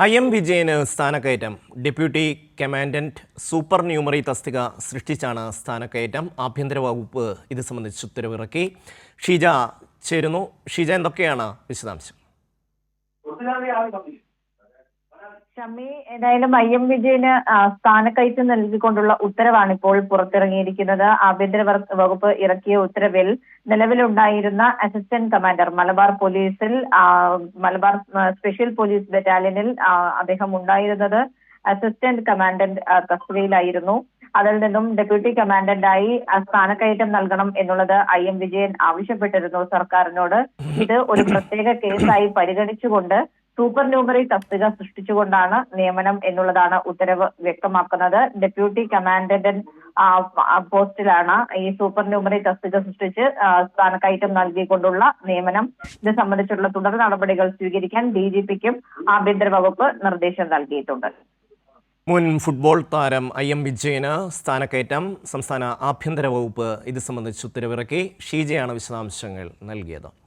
IM വിജയന് സ്ഥാനക്കയറ്റം. Deputy commandant super ന്യൂമറി തസ്തിക സൃഷ്ടിച്ചാണ് സ്ഥാനക്കയറ്റം. ആഭ്യന്തര വകുപ്പ് ഇത് സംബന്ധിച്ച് ഉത്തരവിറക്കി. ഷീജ ചേരുന്നു. ഷീജ, എന്തൊക്കെയാണ് വിശദാംശം? ഷമി, ഏതായാലും IM വിജയന് സ്ഥാനക്കയറ്റം നൽകിക്കൊണ്ടുള്ള ഉത്തരവാണ് ഇപ്പോൾ പുറത്തിറങ്ങിയിരിക്കുന്നത്. ആഭ്യന്തര വകുപ്പ് ഇറക്കിയ ഉത്തരവിൽ നിലവിലുണ്ടായിരുന്ന assistant commander Malabar special police ബറ്റാലിയനിൽ അദ്ദേഹം ഉണ്ടായിരുന്നത് അസിസ്റ്റന്റ് കമാൻഡന്റ് തസ്തികയിലായിരുന്നു. അതിൽ നിന്നും ഡെപ്യൂട്ടി കമാൻഡന്റായി സ്ഥാനക്കയറ്റം നൽകണം എന്നുള്ളത് IM വിജയൻ ആവശ്യപ്പെട്ടിരുന്നു സർക്കാരിനോട്. ഇത് ഒരു പ്രത്യേക കേസായി പരിഗണിച്ചുകൊണ്ട് സൂപ്പർ ന്യൂമറി തസ്തിക സൃഷ്ടിച്ചുകൊണ്ടാണ് നിയമനം എന്നുള്ളതാണ് ഉത്തരവ് വ്യക്തമാക്കുന്നത്. ഡെപ്യൂട്ടി കമാൻഡന്റ് പോസ്റ്റിലാണ് ഈ സൂപ്പർ ന്യൂമറി തസ്തിക സൃഷ്ടിച്ച് സ്ഥാനക്കയറ്റം നൽകിക്കൊണ്ടുള്ള നിയമനം. ഇത് സംബന്ധിച്ചുള്ള തുടർ നടപടികൾ സ്വീകരിക്കാൻ DGPക്കും ആഭ്യന്തര വകുപ്പ് നിർദ്ദേശം നൽകിയിട്ടുണ്ട്. മുൻ ഫുട്ബോൾ താരം IM വിജയന് സ്ഥാനക്കയറ്റം. സംസ്ഥാന ആഭ്യന്തര വകുപ്പ് ഇത് സംബന്ധിച്ച് ഉത്തരവിറക്കി. ഷീജയാണ് വിശദാംശങ്ങൾ നൽകിയത്.